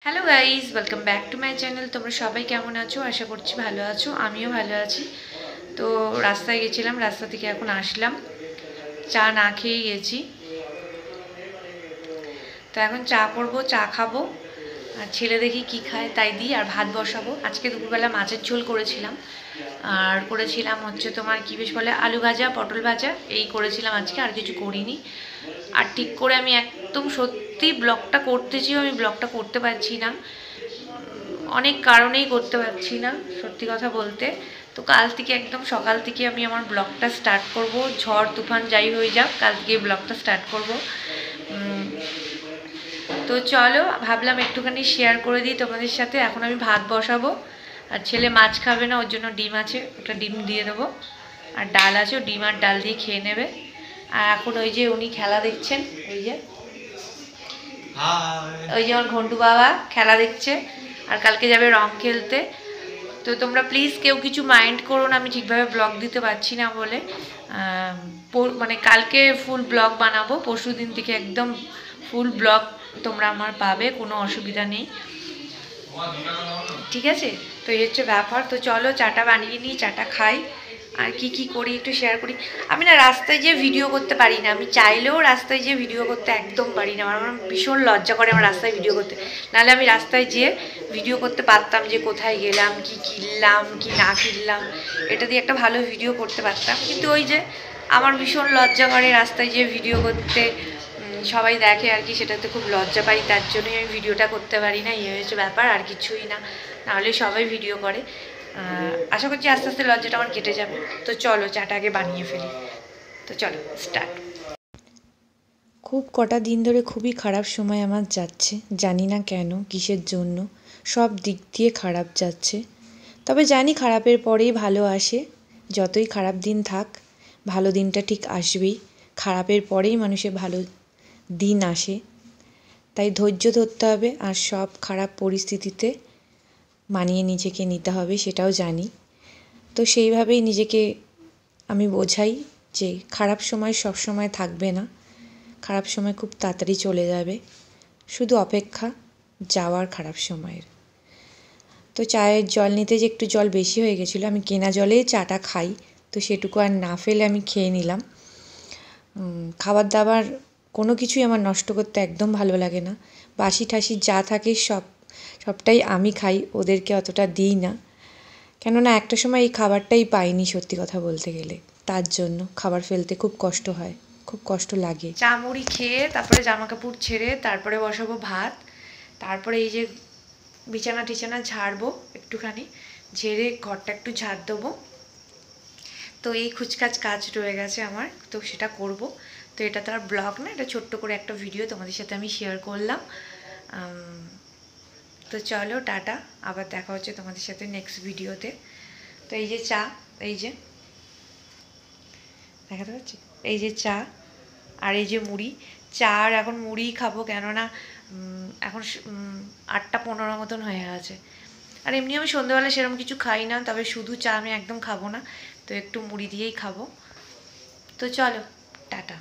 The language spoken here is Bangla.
Hello guys, welcome back to my channel. তোমরা সবাই কেমন আছো? আশা করছি ভালো আছো। আমিও ভালো আছি। তো রাস্তায় গেছিলাম, রাস্তা থেকে এখন আসলাম, চা না খেয়েই গেছি। তো এখন চা করবো, চা খাবো, আর ছেলে দেখি কী খায় তাই দিই, আর ভাত বসাবো। আজকে দুপুরবেলা মাছের ঝোল করেছিলাম, আর করেছিলাম হচ্ছে তোমার কী বেশ বলে আলু ভাজা, পটল ভাজা, এই করেছিলাম আজকে, আর কিছু করিনি। আর ঠিক করে আমি একদম সত্যি ব্লগটা করতেছিও, আমি ব্লগটা করতে পারছি না, অনেক কারণেই করতে পারছি না সত্যি কথা বলতে। তো কাল থেকে একদম সকাল থেকে আমি আমার ব্লগটা স্টার্ট করব, ঝড় তুফান যাই হয়ে যাক, কাল থেকে ব্লগটা স্টার্ট করব। তো চলো, ভাবলাম একটুখানি শেয়ার করে দিই তোমাদের সাথে। এখন আমি ভাত বসাবো, আর ছেলে মাছ খাবে না, ওর জন্য ডিম আছে, ওটা ডিম দিয়ে দেবো। আর ডাল আছে, ডিম আর ডাল দিয়ে খেয়ে নেবে। আর এখন ওই যে উনি খেলা দেখছেন, ওই যে আমার ঘন্টু বাবা খেলা দেখছে, আর কালকে যাবে রং খেলতে। তো তোমরা প্লিজ কেউ কিছু মাইন্ড করো না, আমি ঠিকভাবে ব্লগ দিতে পারছি না বলে। মানে কালকে ফুল ব্লগ বানাবো, পরশু দিন থেকে একদম ফুল ব্লগ তোমরা আমার পাবে, কোনো অসুবিধা নেই, ঠিক আছে? তো এই হচ্ছে ব্যাপার। তো চলো চাটা বানিয়ে নিই, চাটা খাই, আর কি কি করি একটু শেয়ার করি। আমি না রাস্তায় যেয়ে ভিডিও করতে পারি না, আমি চাইলেও রাস্তায় যেয়ে ভিডিও করতে একদম পারি না। আমার ভীষণ লজ্জা করে আমার রাস্তায় ভিডিও করতে। নাহলে আমি রাস্তায় যেয়ে ভিডিও করতে পারতাম, যে কোথায় গেলাম, কি কিনলাম, কি না কিনলাম, এটা দিয়ে একটা ভালো ভিডিও করতে পারতাম। কিন্তু ওই যে আমার ভীষণ লজ্জা করে রাস্তায় যেয়ে ভিডিও করতে, সবাই দেখে আর কি, সেটাতে খুব লজ্জা পাই, তার জন্যই আমি ভিডিওটা করতে পারি না। এই হচ্ছে ব্যাপার, আর কিছুই না। নাহলে সবাই ভিডিও করে। আশা করছি আস্তে আস্তে লজ্জাটা আমার কেটে যাবে। তো চলো চাটা আগে বানিয়ে ফেলি। তো চলো স্টার্ট। খুব কটা দিন ধরে খুবই খারাপ সময় আমার যাচ্ছে, জানি না কেন, কিসের জন্য, সব দিক দিয়ে খারাপ যাচ্ছে। তবে জানি খারাপের পরেই ভালো আসে, যতই খারাপ দিন থাক ভালো দিনটা ঠিক আসবেই। খারাপের পরেই মানুষের ভালো দিন আসে, তাই ধৈর্য ধরতে হবে, আর সব খারাপ পরিস্থিতিতে মানিয়ে নিজেকে নিতে হবে, সেটাও জানি। তো সেইভাবেই নিজেকে আমি বোঝাই যে খারাপ সময় সব সময় থাকবে না, খারাপ সময় খুব তাড়াতাড়ি চলে যাবে, শুধু অপেক্ষা যাওয়ার খারাপ সময়ের। তো চায়ের জল নিতে যে একটু জল বেশি হয়ে গেছিলো, আমি কেনা জলেই চাটা খাই, তো সেটুকু আর না ফেলে আমি খেয়ে নিলাম। খাবার দাবার কোনো কিছুই আমার নষ্ট করতে একদম ভালো লাগে না। বাসি ঠাসি যা থাকে সবটাই আমি খাই, ওদেরকে অতটা দিই না, কেননা একটা সময় এই খাবারটাই পাইনি সত্যি কথা বলতে গেলে, তার জন্য খাবার ফেলতে খুব কষ্ট হয়, খুব কষ্ট লাগে। চা মুড়ি খেয়ে তারপরে জামা কাপড় ছেড়ে তারপরে বসাবো ভাত। তারপরে এই যে বিছানা টিছানা ঝাড়বো, একটুখানি ঝেড়ে ঘরটা একটু ঝাড় দেবো। তো এই খুচকাচ কাজ রয়ে গেছে আমার, তো সেটা করব। তো এটা তো আর ব্লগ না, এটা ছোট্ট করে একটা ভিডিও তোমাদের সাথে আমি শেয়ার করলাম। তো চলো টাটা, আবার দেখা হচ্ছে তোমাদের সাথে নেক্সট ভিডিওতে। তো এই যে চা, এই যে দেখাতে পাচ্ছি, এই যে চা, আর এই যে মুড়ি। চা আর এখন মুড়িই খাবো, কেননা এখন 8টা 15 মতন হয়ে আছে। আর এমনি আমি সন্ধ্যেবেলা সেরকম কিছু খাই না, তবে শুধু চা আমি একদম খাবো না, তো একটু মুড়ি দিয়েই খাবো। তো চলো টাটা।